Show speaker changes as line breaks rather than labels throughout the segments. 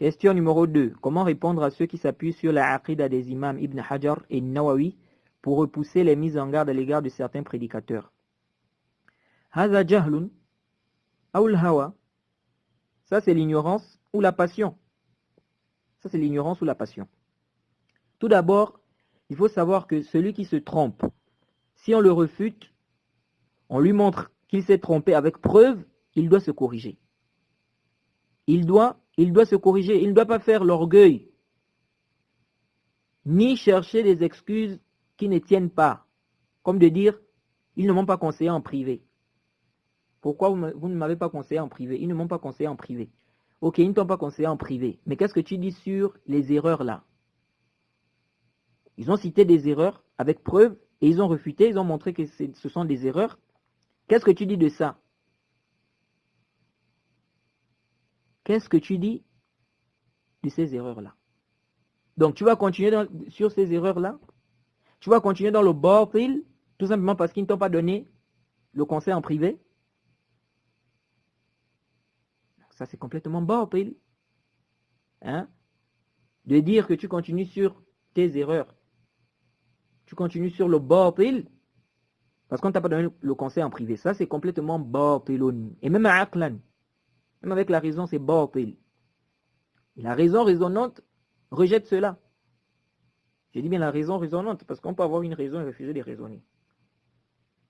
Question numéro 2. Comment répondre à ceux qui s'appuient sur la aqida des imams Ibn Hajar et Nawawi pour repousser les mises en garde à l'égard de certains prédicateurs? Haza jahlun aoul hawa. Ça c'est l'ignorance ou la passion. Ça c'est l'ignorance ou la passion. Tout d'abord, il faut savoir que celui qui se trompe, si on le refute, on lui montre qu'il s'est trompé avec preuve, il doit se corriger. Il doit se corriger. Il ne doit pas faire l'orgueil, ni chercher des excuses qui ne tiennent pas. Comme de dire, ils ne m'ont pas conseillé en privé. Pourquoi vous ne m'avez pas conseillé en privé? Ils ne m'ont pas conseillé en privé. Ok, ils ne t'ont pas conseillé en privé. Mais qu'est-ce que tu dis sur les erreurs là? Ils ont cité des erreurs avec preuve et ils ont refuté, ils ont montré que ce sont des erreurs. Qu'est-ce que tu dis de ça? Qu'est-ce que tu dis de ces erreurs-là? Donc tu vas continuer sur ces erreurs-là? Tu vas continuer dans le batil, tout simplement parce qu'ils ne t'ont pas donné le conseil en privé? Ça c'est complètement batil. Hein? De dire que tu continues sur tes erreurs. Tu continues sur le batil parce qu'on ne t'a pas donné le conseil en privé. Ça c'est complètement batilun. Et même à aqlan, même avec la raison, c'est batil. La raison raisonnante rejette cela. Je dis bien la raison raisonnante, parce qu'on peut avoir une raison et refuser de raisonner.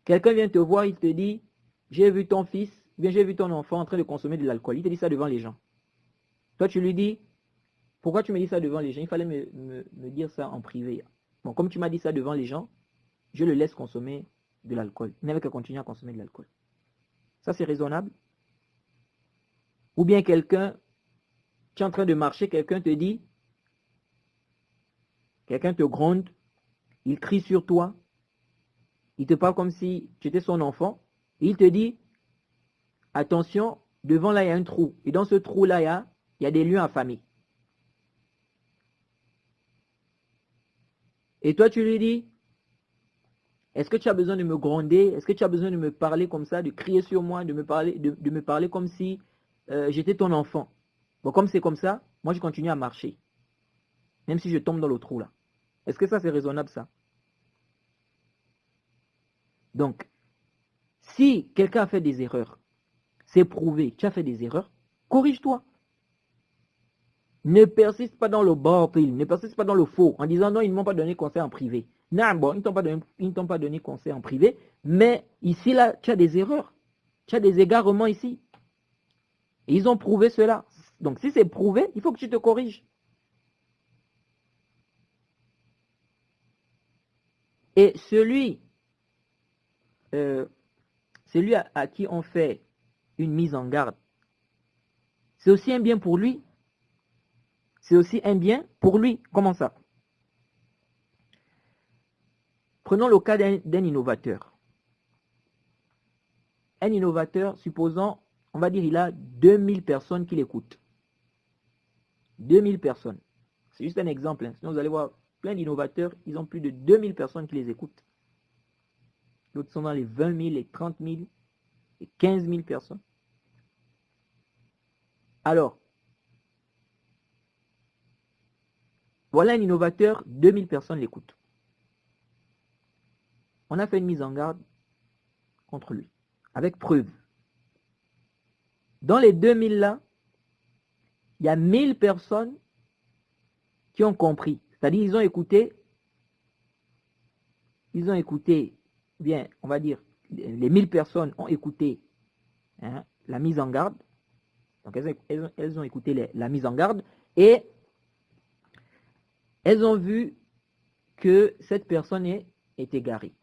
Quelqu'un vient te voir, il te dit, j'ai vu ton fils, bien j'ai vu ton enfant en train de consommer de l'alcool. Il te dit ça devant les gens. Toi tu lui dis, pourquoi tu me dis ça devant les gens? Il fallait me dire ça en privé. Bon, comme tu m'as dit ça devant les gens, je le laisse consommer de l'alcool. Il n'avait qu'à continuer à consommer de l'alcool. Ça c'est raisonnable? Ou bien quelqu'un, tu es en train de marcher, quelqu'un te dit, quelqu'un te gronde, il crie sur toi, il te parle comme si tu étais son enfant, et il te dit, attention, devant là il y a un trou, et dans ce trou là il y a des lions affamés. Et toi tu lui dis, est-ce que tu as besoin de me gronder? Est-ce que tu as besoin de me parler comme ça, de crier sur moi, de me parler comme si j'étais ton enfant? Bon, comme c'est comme ça, moi je continue à marcher, même si je tombe dans le trou là. Est-ce que ça c'est raisonnable ça? Donc, si quelqu'un a fait des erreurs, c'est prouvé, tu as fait des erreurs, corrige-toi. Ne persiste pas dans le batil, ne persiste pas dans le faux, en disant non, ils ne m'ont pas donné conseil en privé. Non, bon, ils ne t'ont pas donné conseil en privé, mais ici, là, tu as des erreurs, tu as des égarements ici. Et ils ont prouvé cela. Donc, si c'est prouvé, il faut que tu te corriges. Et celui à qui on fait une mise en garde, c'est aussi un bien pour lui. C'est aussi un bien pour lui. Comment ça? Prenons le cas d'un innovateur. Un innovateur, supposons, on va dire, il a 2000 personnes qui l'écoutent. 2000 personnes. C'est juste un exemple. Hein. Sinon, vous allez voir plein d'innovateurs, ils ont plus de 2000 personnes qui les écoutent. D'autres sont dans les 20 000, les 30 000, les 15 000 personnes. Alors, voilà un innovateur, 2000 personnes l'écoutent. On a fait une mise en garde contre lui, avec preuve. Dans les 2000 là, il y a 1000 personnes qui ont compris. C'est-à-dire, ils ont écouté, bien, on va dire, les 1000 personnes ont écouté la mise en garde. Donc, elles ont écouté la mise en garde et elles ont vu que cette personne est égarée.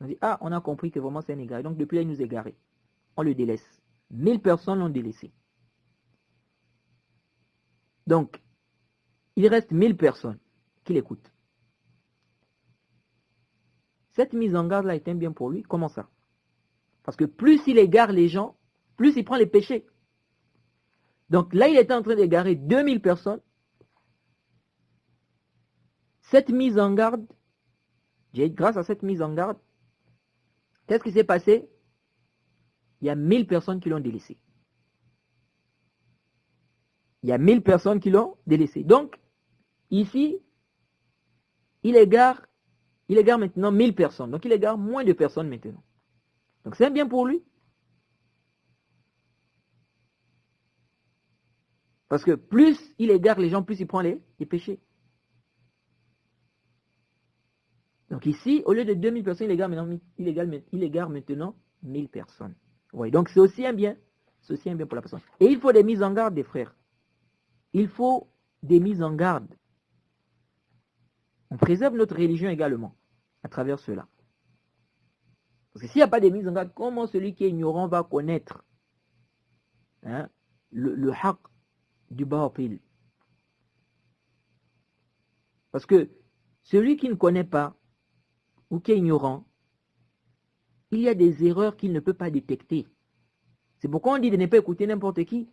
On dit, ah, on a compris que vraiment c'est un égaré. Donc, depuis là, il nous est égaré. On le délaisse. 1000 personnes l'ont délaissé. Donc, il reste 1000 personnes qui l'écoutent. Cette mise en garde-là est un bien pour lui. Comment ça? Parce que plus il égare les gens, plus il prend les péchés. Donc là, il était en train d'égarer 2000 personnes. Cette mise en garde, grâce à cette mise en garde, qu'est-ce qui s'est passé? Il y a 1000 personnes qui l'ont délaissé. Il y a 1000 personnes qui l'ont délaissé. Donc, ici, il égare maintenant 1000 personnes. Donc, il égare moins de personnes maintenant. Donc, c'est un bien pour lui. Parce que plus il égare les gens, plus il prend les péchés. Donc ici, au lieu de 2000 personnes, il égare maintenant 1000 personnes. Oui, donc c'est aussi un bien. C'est aussi un bien pour la personne. Et il faut des mises en garde des frères. Il faut des mises en garde. On préserve notre religion également à travers cela. Parce que s'il n'y a pas de mises en garde, comment celui qui est ignorant va connaître le haq du batil? Parce que celui qui ne connaît pas ou qui est ignorant, il y a des erreurs qu'il ne peut pas détecter. C'est pourquoi on dit de ne pas écouter n'importe qui.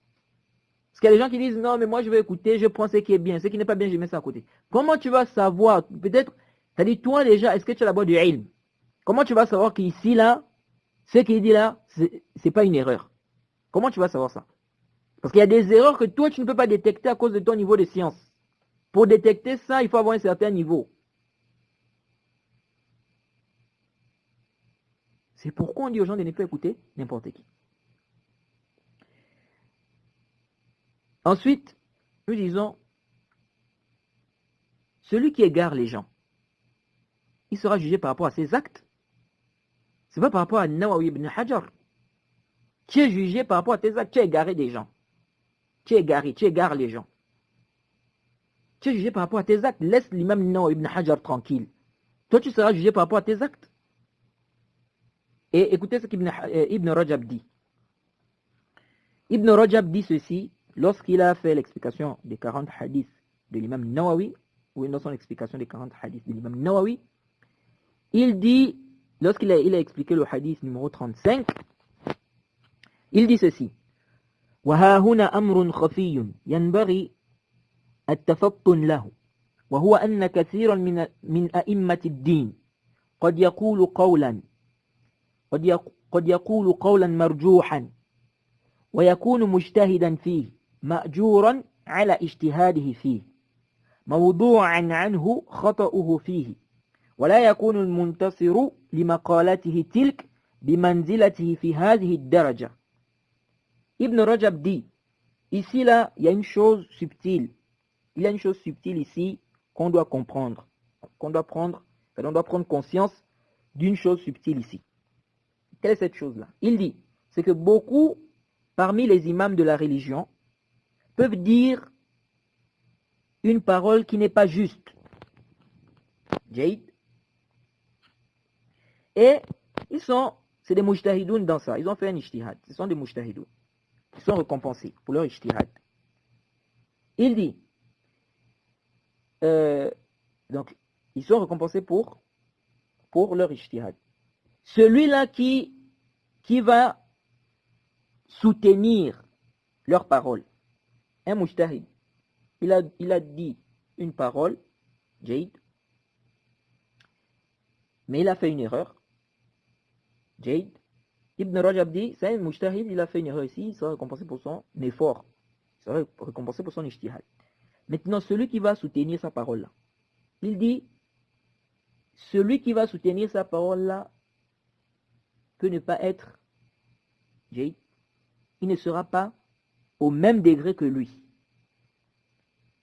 Parce qu'il y a des gens qui disent, non, mais moi je vais écouter, je prends ce qui est bien, ce qui n'est pas bien, je mets ça à côté. Comment tu vas savoir, peut-être, c'est-à-dire toi déjà, est-ce que tu as d'abord du ilm? Comment tu vas savoir qu'ici, là, ce qu'il dit là, c'est pas une erreur? Comment tu vas savoir ça? Parce qu'il y a des erreurs que toi, tu ne peux pas détecter à cause de ton niveau de science. Pour détecter ça, il faut avoir un certain niveau. C'est pourquoi on dit aux gens de ne pas écouter n'importe qui. Ensuite, nous disons, celui qui égare les gens, il sera jugé par rapport à ses actes. C'est pas par rapport à Nawawi ibn Hajar. Tu es jugé par rapport à tes actes, tu as égaré des gens. Tu égares les gens. Tu es jugé par rapport à tes actes. Laisse l'imam Nawawi ibn Hajar tranquille. Toi, tu seras jugé par rapport à tes actes. Et écoutez ce qu'Ibn Rajab dit. Ibn Rajab dit ceci lorsqu'il a fait l'explication des 40 hadiths de l'imam Nawawi, ou dans son explication des 40 hadiths de l'imam Nawawi. Il dit, lorsqu'il a expliqué le hadith numéro 35, il dit ceci. وها هنا أمر خفي ينبغي التفطن له وهو أن كثيرا من أئمة الدين قد يقول قولا مرجوحا ويكون مجتهدا فيه مأجورا على اجتهاده فيه موضوعا عنه خطأه فيه ولا يكون المنتصر لمقالته تلك بمنزلته في هذه الدرجة. Ibn Rajab dit, ici là, il y a une chose subtile. Il y a une chose subtile ici qu'on doit comprendre. On doit prendre conscience d'une chose subtile ici. Quelle est cette chose-là? Il dit, c'est que beaucoup, parmi les imams de la religion, peuvent dire une parole qui n'est pas juste. Jaïd. Et c'est des mujtahidoun dans ça. Ils ont fait un ijtihad. Ce sont des mujtahidoun. Ils sont récompensés pour leur ijtihad. Il dit, donc, ils sont récompensés pour leur ijtihad. Celui-là qui va soutenir leur parole, un mujtahid, il a dit une parole, Jaïd, mais il a fait une erreur, Jaïd. Ibn Rajab dit, c'est un mujtahid, il a fait une erreur ici, il sera récompensé pour son effort, il sera récompensé pour son ijtihad. Maintenant, celui qui va soutenir sa parole-là, il dit, celui qui va soutenir sa parole-là peut ne pas être, il ne sera pas au même degré que lui.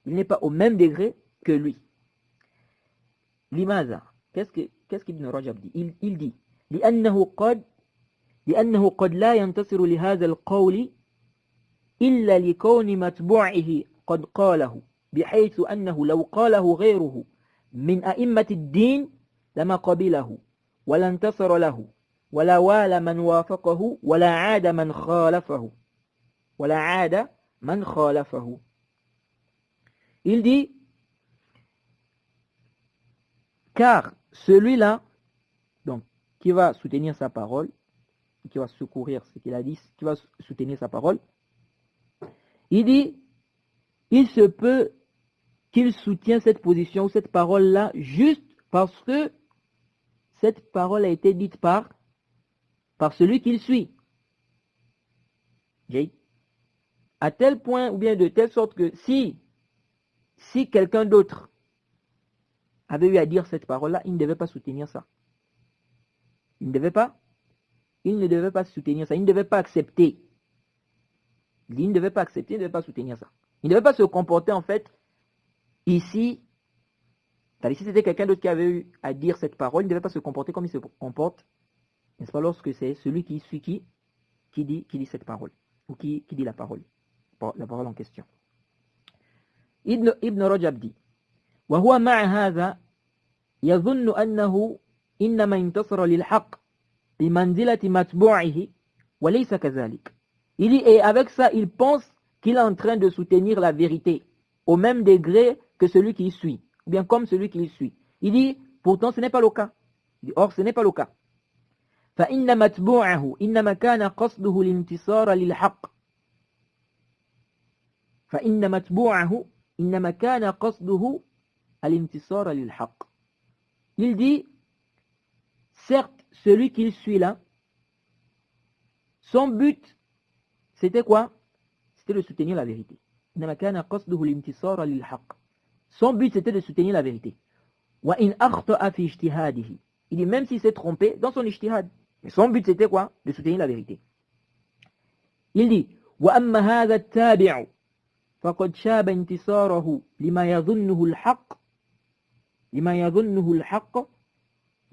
Il n'est pas au même degré que lui. Limaza, qu'est-ce qu'Ibn Rajab dit? Il dit, لأنه قد لا ينتصر لهذا القول إلا لكون متبوعه قد قاله بحيث أنه لو قاله غيره من أئمة الدين لما قبله ولا انتصر له ولا والى من وافقه ولا عاد من خالفه. Il dit, car celui-là, donc, qui va soutenir sa parole, qui va secourir ce qu'il a dit, qui va soutenir sa parole, il dit, il se peut qu'il soutienne cette position ou cette parole-là juste parce que cette parole a été dite par celui qu'il suit. à tel point ou bien de telle sorte que si quelqu'un d'autre avait eu à dire cette parole-là, il ne devait pas soutenir ça. Il ne devait pas soutenir ça. Il ne devait pas accepter. Il ne devait pas accepter, il ne devait pas soutenir ça. Il ne devait pas se comporter en fait ici. Si c'était quelqu'un d'autre qui avait eu à dire cette parole, il ne devait pas se comporter comme il se comporte, n'est-ce pas, lorsque c'est celui qui suit qui dit cette parole, ou qui dit la parole en question. Ibn Rajab dit وهو مع هذا يظن أنه إنما انتصر للحق بمنزلة متبوعه وليس كذلك. Il dit, et avec ça, il pense qu'il est en train de soutenir la vérité au même degré que celui qui suit, ou bien comme celui qui suit. Il dit, pourtant ce n'est pas le cas. Il dit, or ce n'est pas le cas. فإن متبوعه إنما كان قصده الانتصار للحق. فإن متبوعه إنما كان قصده الانتصار للحق. Il dit, certes, celui qu'il suit là, son but, c'était quoi? C'était de soutenir la vérité. إنما كان قصده الانتصار للحق. Son but, c'était de soutenir la vérité. وإن أخطأ في اجتهاده. Il dit, même s'il s'est trompé dans son ijtihad, mais son but, c'était quoi? De soutenir la vérité. Il dit, وأما هذا التابع فقد شاب انتصاره لما يظنه الحق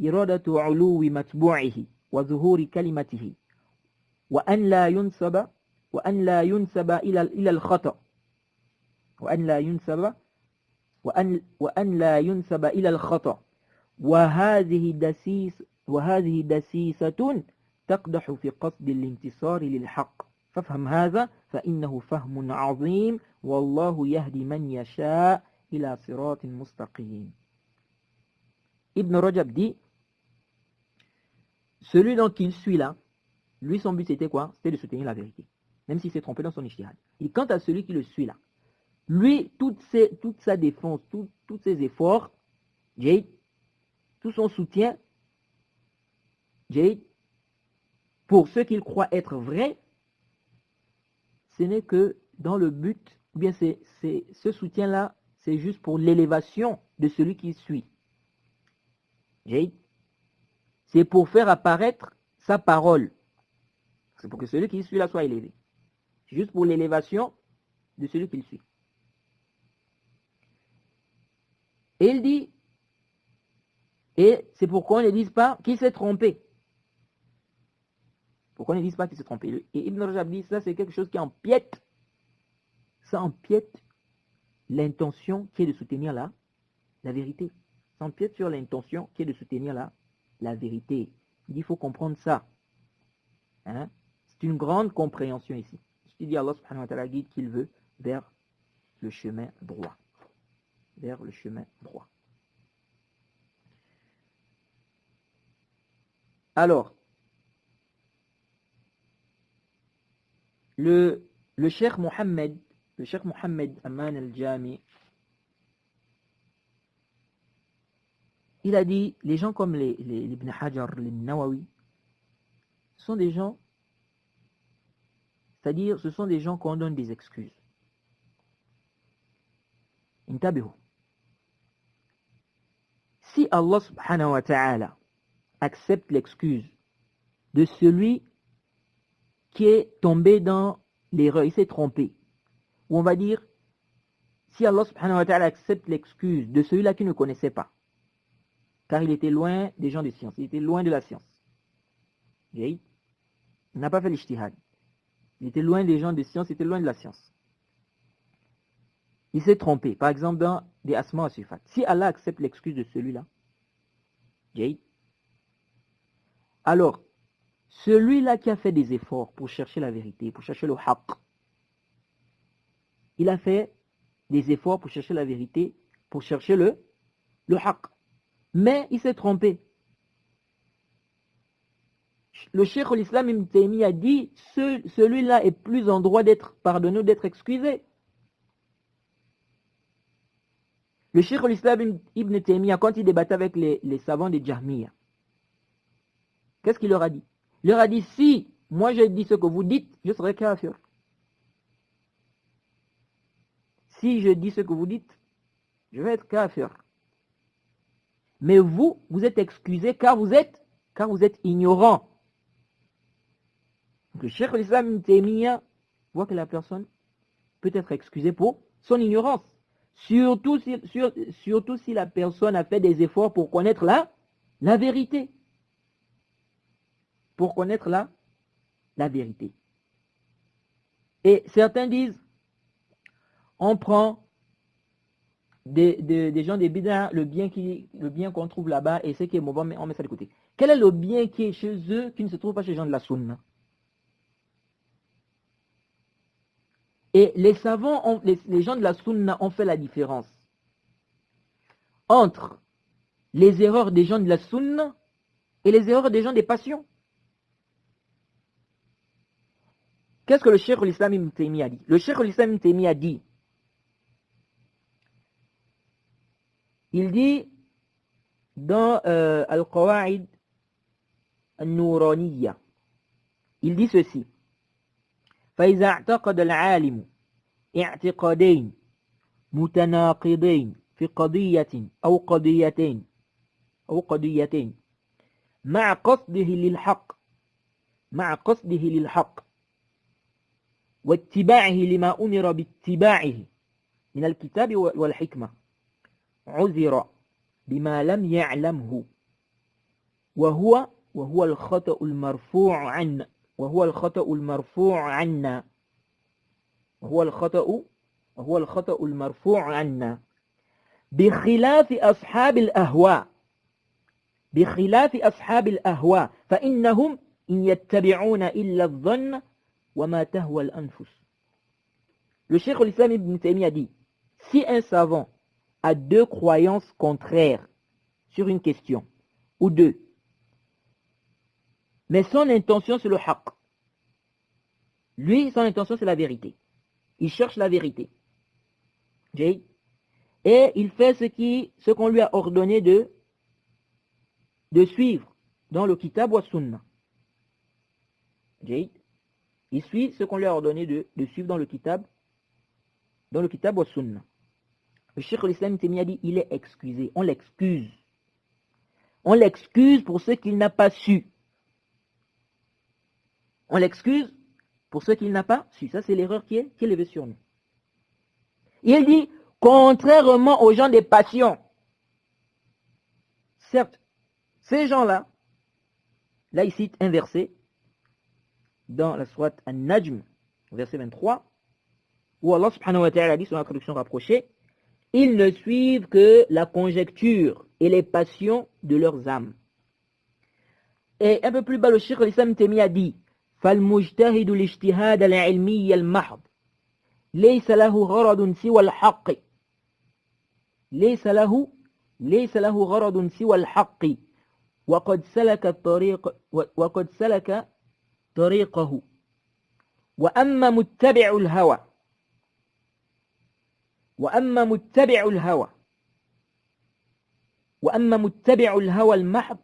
إرادة علو متبوعه وظهور كلمته وأن لا ينسب إلى الخطأ وأن لا ينسب إلى الخطأ وهذه دسيسة تقدح في قصد الانتصار للحق فافهم هذا فإنه فهم عظيم والله يهدي من يشاء إلى صراط مستقيم. Ibn Rajab dit, celui dont il suit là, lui son but c'était quoi? C'était de soutenir la vérité, même s'il s'est trompé dans son ijtihad. Et quant à celui qui le suit là, lui, toute sa défense, tous ses efforts, tout son soutien, pour ce qu'il croit être vrai, ce n'est que dans le but, ou bien ce soutien-là, c'est juste pour l'élévation de celui qui suit. C'est pour faire apparaître sa parole. C'est pour que celui qui suit là soit élevé. C'est juste pour l'élévation de celui qui le suit. Et il dit, et c'est pourquoi on ne dise pas qu'il s'est trompé. Pourquoi on ne dise pas qu'il s'est trompé? Et Ibn Rajab dit, ça c'est quelque chose qui empiète. Ça empiète l'intention qui est de soutenir la vérité. Ça empiète sur l'intention qui est de soutenir la vérité. Il dit, il faut comprendre ça. Hein? C'est une grande compréhension ici. Je dis, Allah subhanahu wa ta'ala guide qu'il veut vers le chemin droit. Vers le chemin droit. Alors, le cheikh Mohammed Aman al-Jami, il a dit, les gens comme les Ibn Hajar, les Nawawi, sont des gens, c'est-à-dire ce sont des gens qu'on donne des excuses. Intabihu. Si Allah subhanahu wa ta'ala accepte l'excuse de celui qui est tombé dans l'erreur, il s'est trompé, ou on va dire, si Allah subhanahu wa ta'ala accepte l'excuse de celui-là qui ne connaissait pas, car il était loin des gens de science, il était loin de la science. Il n'a pas fait l'ijtihad. Il était loin des gens de science, il était loin de la science. Il s'est trompé, par exemple dans des asma wa sifat. Si Allah accepte l'excuse de celui-là, alors, celui-là qui a fait des efforts pour chercher la vérité, pour chercher le haqq, il a fait des efforts pour chercher la vérité, pour chercher le haqq. Mais il s'est trompé. Le cheikh l'Islam Ibn Taymiyyah a dit, celui-là est plus en droit d'être pardonné ou d'être excusé. Le cheikh l'Islam Ibn Taymiyyah, quand il débattait avec les savants des Jahmiyyah, qu'est-ce qu'il leur a dit? Il leur a dit, si moi j'ai dit ce que vous dites, je serai kafir. si je dis ce que vous dites, je vais être kafir. Mais vous êtes excusé car vous êtes ignorant. Donc le Cheikh al-Islam Ibn Taymiyyah voit que la personne peut être excusée pour son ignorance. Surtout si la personne a fait des efforts pour connaître la vérité. Pour connaître la vérité. Et certains disent, on prend des gens des bid'a, le bien qu'on trouve là-bas et ce qui est mauvais, on met ça de côté. Quel est le bien qui est chez eux qui ne se trouve pas chez les gens de la sunna? Et les savants, les gens de la sunna ont fait la différence entre les erreurs des gens de la sunna et les erreurs des gens des passions. Qu'est-ce que le Cheikh al-Islam Ibn Taymiyyah a dit? Le Cheikh al-Islam Ibn Taymiyyah a dit, il dit dans Al-Qawa'id Al-Nuraniyya, il dit ceci: فإذا اعتقد العالم اعتقادين متناقضين في قضية أو قضيتين مع قصده للحق واتباعه لما أمر باتباعه من الكتاب والحكمة عذر بما لم يعلمه وهو الخطأ المرفوع عنا وهو الخطأ المرفوع عنا بخلاف أصحاب الأهواء فإنهم إن يتبعون إلا الظن وما تهوى الأنفس. Le Cheikh al-Islam Ibn Taymiyyah dit, si un savant a deux croyances contraires sur une question, ou deux, mais son intention c'est le haqq, lui son intention c'est la vérité, il cherche la vérité, et il fait ce qu'on lui a ordonné de suivre dans le kitab wa sunna. Il suit ce qu'on lui a ordonné de suivre dans le kitab wa sunna. Le Cheikh al-Islam Taymiyyah dit, il est excusé, on l'excuse. On l'excuse pour ce qu'il n'a pas su. On l'excuse pour ce qu'il n'a pas su. Ça, c'est l'erreur qui est levée sur nous. Il dit, contrairement aux gens des passions, certes, ces gens-là, là, il cite un verset dans la sourate An-Najm, verset 23, où Allah subhanahu wa ta'ala dit, sur la traduction rapprochée, ils ne suivent que la conjecture et les passions de leurs âmes. Et un peu plus bas, le Cheikh al-Islam Taymiyyah dit, فالمجتهد الاجتهاد العلمي المحض ليس له غرض سوى الحق ليس له غرض سوى الحق وقد سلك طريقه وأما متبع الهوى المحض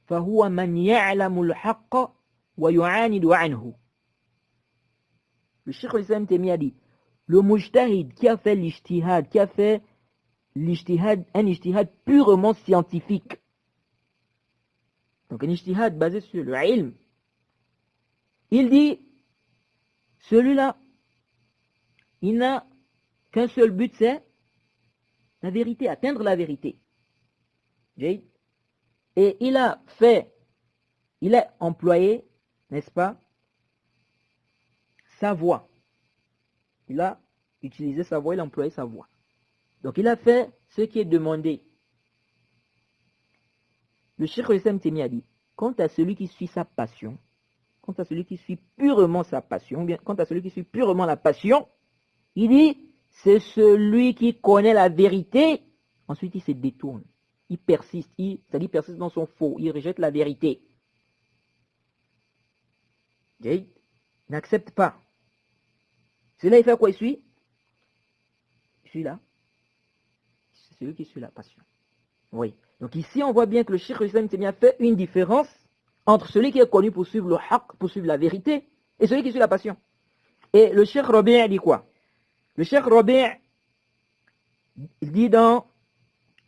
فهو من يعلم الحق ويعاند عنه. Le Cheikh al-Islam Taymiyyah dit, le mujtahid qui a fait l'ijtihad, un ijtihad purement scientifique, donc un ijtihad basé sur le ilm, il dit, celui-là, il n'a qu'un seul but, c'est la vérité, atteindre la vérité. Et il a employé, n'est-ce pas, sa voix. Il a utilisé sa voix, il a employé sa voix. Donc il a fait ce qui est demandé. Le Cheikh al-Islam Taymiyyah dit, quant à celui qui suit sa passion, quant à celui qui suit purement sa passion, bien, quant à celui qui suit purement la passion, il dit, c'est celui qui connaît la vérité, ensuite il se détourne, il persiste, c'est-à-dire persiste dans son faux, il rejette la vérité. Il n'accepte pas. Celui-là, il fait quoi? Il suit là. C'est celui qui suit la passion. Oui. Donc ici, on voit bien que le Cheikh al-Islam Taymiyyah fait une différence entre celui qui est connu pour suivre le haqq, pour suivre la vérité, et celui qui suit la passion. Et le Cheikh Rabi' dit quoi? Le Cheikh Rabi' Il dit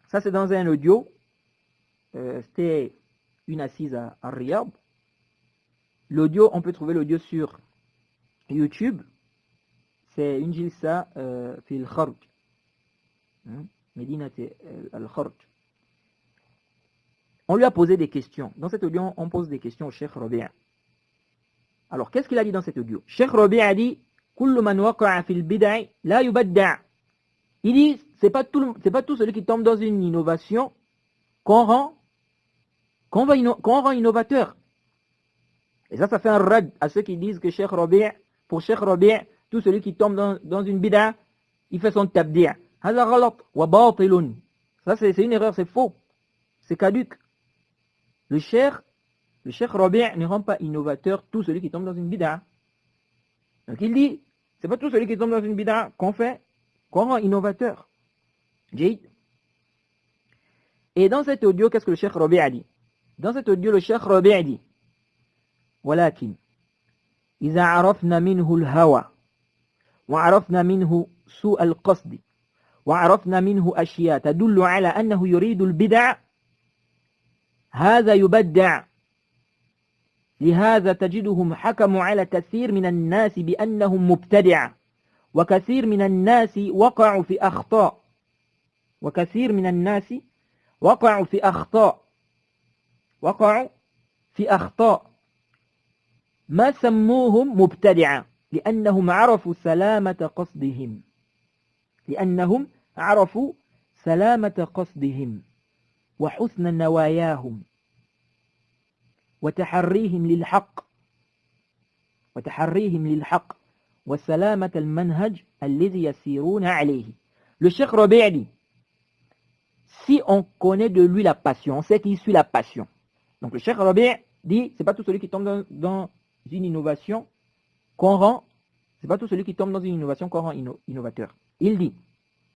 ça c'est dans un audio, c'était une assise à Riyad. L'audio, on peut trouver l'audio sur YouTube. C'est une jilsa fi al-Kharj. Medina al-Kharj. On lui a posé des questions. Dans cet audio, on pose des questions au Cheikh Rabi'. Alors, qu'est-ce qu'il a dit dans cet audio? Cheikh Rabi' a dit Kullu man waqa'a fil bid'i la yubadda'. Il dit c'est pas tout celui qui tombe dans une innovation qu'on rend innovateur. Et ça fait un rad à ceux qui disent que pour Cheikh Rabi', tout celui qui tombe dans une bid'a, il fait son tabdi'. Hada ghalat wa batilun. Ça c'est une erreur, c'est faux. C'est caduc. Le Cheikh Rabi' ne rend pas innovateur tout celui qui tombe dans une bid'a. Donc il dit, c'est pas tout celui qui tombe dans une bid'a qu'on rend innovateur. Et dans cet audio, qu'est-ce que le Cheikh Rabi' a dit? Dans cet audio, le Cheikh Rabi' a dit ولكن إذا عرفنا منه الهوى وعرفنا منه سوء القصد وعرفنا منه أشياء تدل على أنه يريد البدع هذا يبدع. لهذا تجدهم حكموا على كثير من الناس بأنهم مبتدع، وكثير من الناس وقعوا في أخطاء ما سموهم مبتدعا لأنهم عرفوا سلامة قصدهم وحسن نواياهم وتحريهم للحق وسلامة المنهج الذي يسيرون عليه. Le Cheikh Rabi' dit, si on connaît de lui la passion, on sait qu'il suit la passion. Donc le Cheikh Rabi' dit, c'est pas tout celui qui tombe dans une innovation qu'on rend, innovateur. Il dit,